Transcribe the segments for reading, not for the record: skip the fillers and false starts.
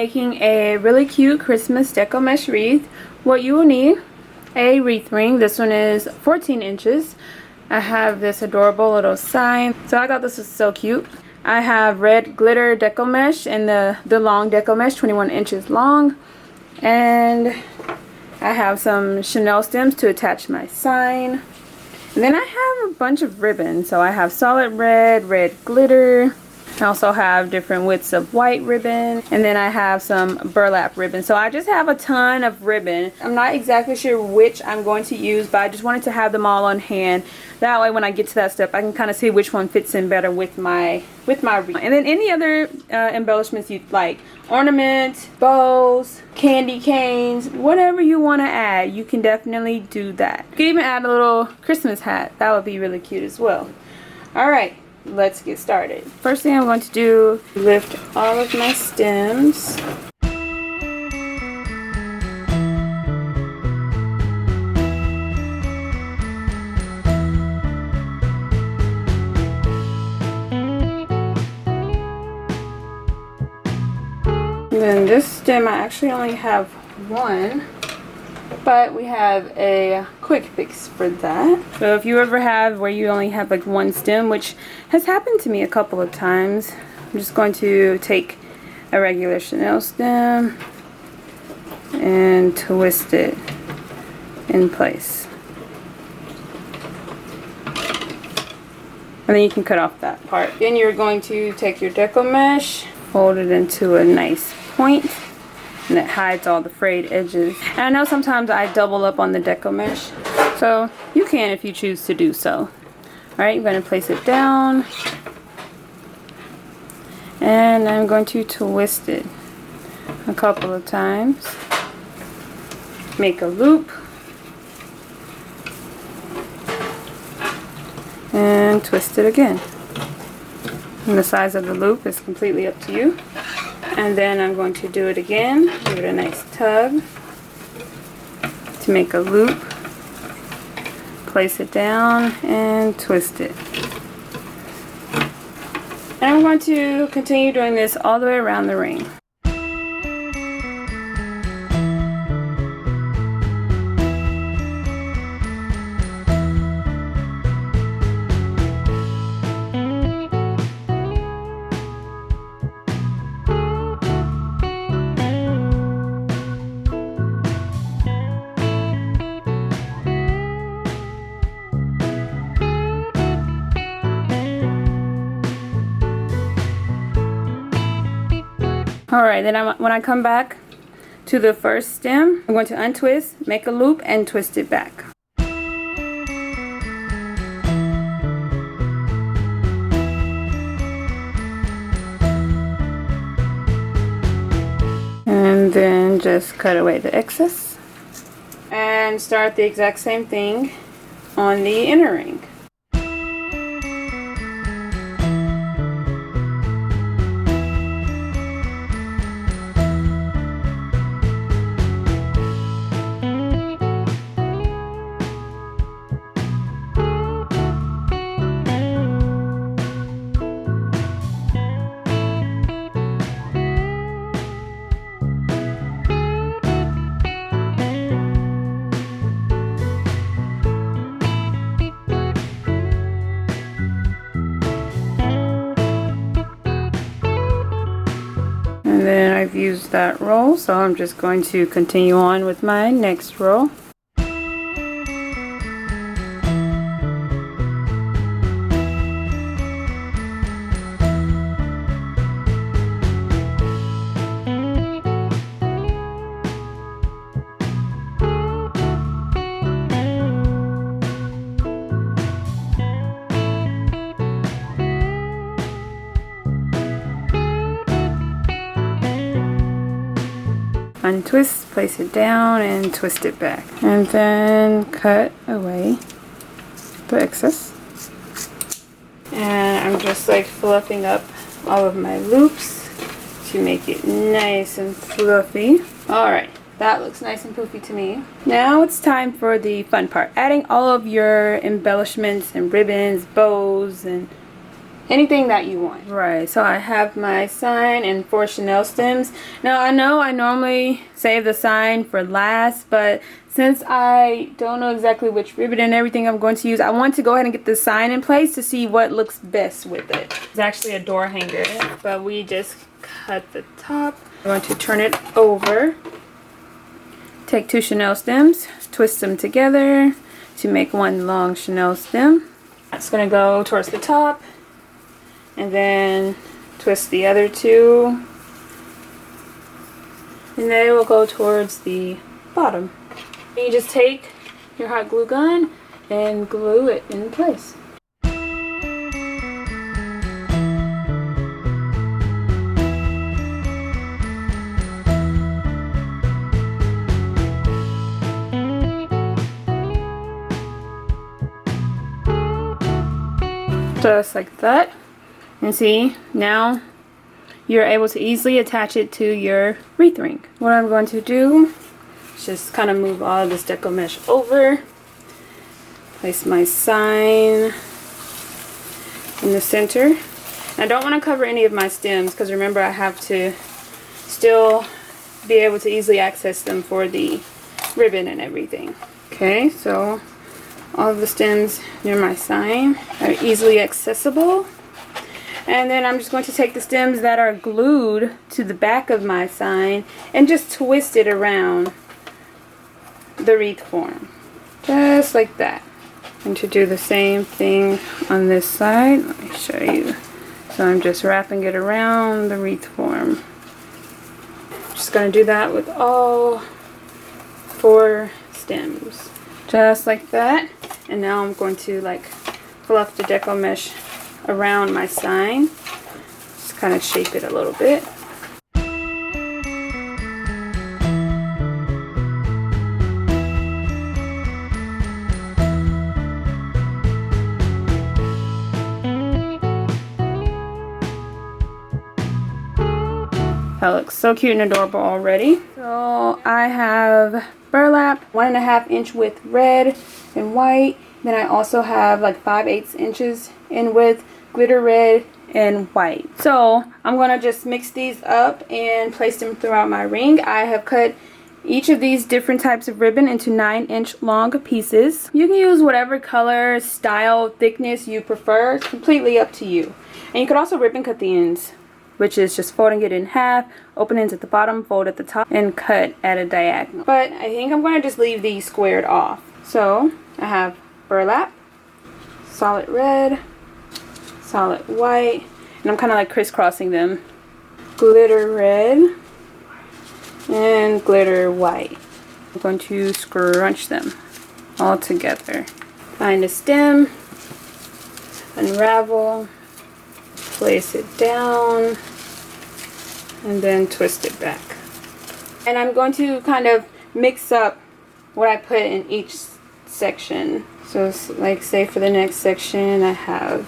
making a really cute Christmas deco mesh wreath. What you will need: a wreath ring. This one is 14 inches. I have this adorable little sign. So I thought this was so cute. I have red glitter deco mesh and the long deco mesh, 21 inches long. And I have some Chanel stems to attach my sign. And then I have a bunch of ribbon. So I have solid red, red glitter. I also have different widths of white ribbon, and then I have some burlap ribbon. So I just have a ton of ribbon. I'm not exactly sure which I'm going to use, but I just wanted to have them all on hand. That way when I get to that step, I can kind of see which one fits in better with my wreath. And then any other embellishments you'd like. Ornament, bows, candy canes, whatever you want to add, you can definitely do that. You can even add a little Christmas hat. That would be really cute as well. Alright. Let's get started. First thing I'm going to do is lift all of my stems. And then this stem, I actually only have one, but we have a quick fix for that. So if you ever have where you only have like one stem, which has happened to me a couple of times, I'm just going to take a regular Chanel stem and twist it in place. And then you can cut off that part. Then you're going to take your deco mesh, fold it into a nice point, and it hides all the frayed edges. And I know sometimes I double up on the deco mesh, so you can if you choose to do so. Alright, I'm going to place it down, and I'm going to twist it a couple of times. Make a loop, and twist it again. And the size of the loop is completely up to you. And then I'm going to do it again, give it a nice tug to make a loop, place it down and twist it. And I'm going to continue doing this all the way around the ring. Alright, then when I come back to the first stem, I'm going to untwist, make a loop, and twist it back. And then just cut away the excess. And start the exact same thing on the inner ring. And then I've used that roll, so I'm just going to continue on with my next roll. Untwist, place it down, and twist it back. And then cut away the excess. And I'm just like fluffing up all of my loops to make it nice and fluffy. Alright, that looks nice and poofy to me. Now it's time for the fun part. Adding all of your embellishments and ribbons, bows, and anything that you want. Right, so I have my sign and 4 chenille stems. Now I know I normally save the sign for last, but since I don't know exactly which ribbon and everything I'm going to use, I want to go ahead and get the sign in place to see what looks best with it. It's actually a door hanger, but we just cut the top. I'm going to turn it over. Take 2 chenille stems, twist them together to make one long chenille stem. It's going to go towards the top, and then twist the other 2, and they will go towards the bottom. You just take your hot glue gun and glue it in place. Just like that. And see, now you're able to easily attach it to your wreath ring. What I'm going to do is just kind of move all of this deco mesh over. Place my sign in the center. I don't want to cover any of my stems because remember I have to still be able to easily access them for the ribbon and everything. Okay, so all of the stems near my sign are easily accessible. And then I'm just going to take the stems that are glued to the back of my sign and just twist it around the wreath form. Just like that. I'm going to do the same thing on this side. Let me show you. So I'm just wrapping it around the wreath form. Just going to do that with all 4 stems. Just like that. And now I'm going to like fluff the deco mesh around my sign. Just kind of shape it a little bit. That looks so cute and adorable already. So I have burlap, 1.5 inch width red and white. Then I also have like 5/8 inches in width, glitter red and white. So I'm gonna just mix these up and place them throughout my ring. I have cut each of these different types of ribbon into 9-inch long pieces. You can use whatever color, style, thickness you prefer. It's completely up to you. And you could also ribbon cut the ends, which is just folding it in half, open ends at the bottom, fold at the top, and cut at a diagonal. But I think I'm going to just leave these squared off. So I have burlap, solid red, solid white, and I'm kind of like crisscrossing them. Glitter red and glitter white. I'm going to scrunch them all together. Find a stem, unravel, place it down, and then twist it back. And I'm going to kind of mix up what I put in each section. So like say for the next section I have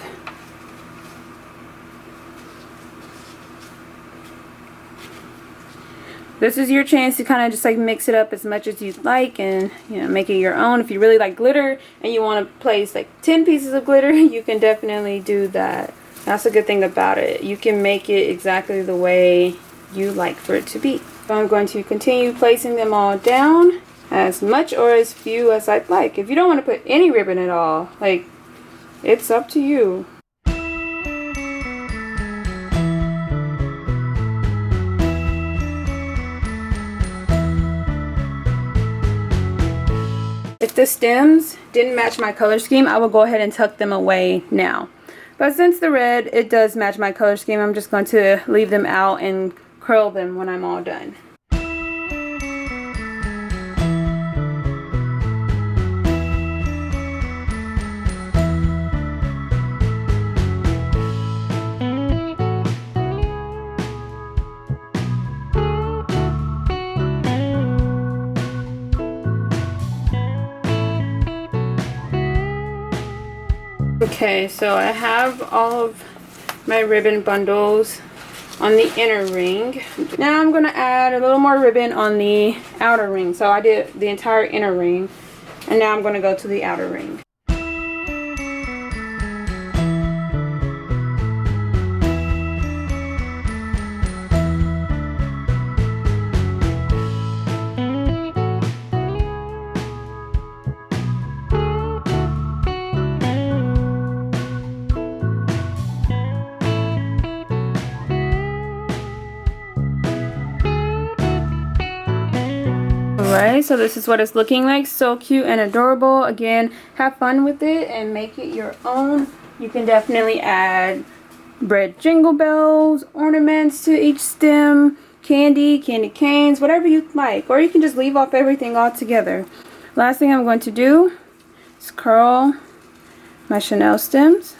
this is your chance to kind of just like mix it up as much as you'd like and make it your own. If you really like glitter and you want to place like 10 pieces of glitter, you can definitely do that. That's a good thing about it. You can make it exactly the way you like for it to be. So I'm going to continue placing them all down, as much or as few as I'd like. If you don't want to put any ribbon at all, like, it's up to you. If the stems didn't match my color scheme, I will go ahead and tuck them away now. But since the red, it does match my color scheme, I'm just going to leave them out and curl them when I'm all done. Okay, so I have all of my ribbon bundles on the inner ring. Now I'm going to add a little more ribbon on the outer ring. So I did the entire inner ring, and now I'm going to go to the outer ring. Alright, so this is what it's looking like. So cute and adorable. Again, have fun with it and make it your own. You can definitely add red jingle bells, ornaments to each stem, candy canes, whatever you like. Or you can just leave off everything altogether. Last thing I'm going to do is curl my chenille stems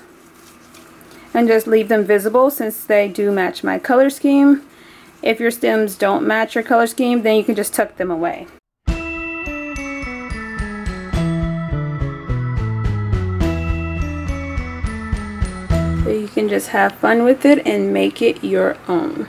and just leave them visible since they do match my color scheme. If your stems don't match your color scheme, then you can just tuck them away. So you can just have fun with it and make it your own.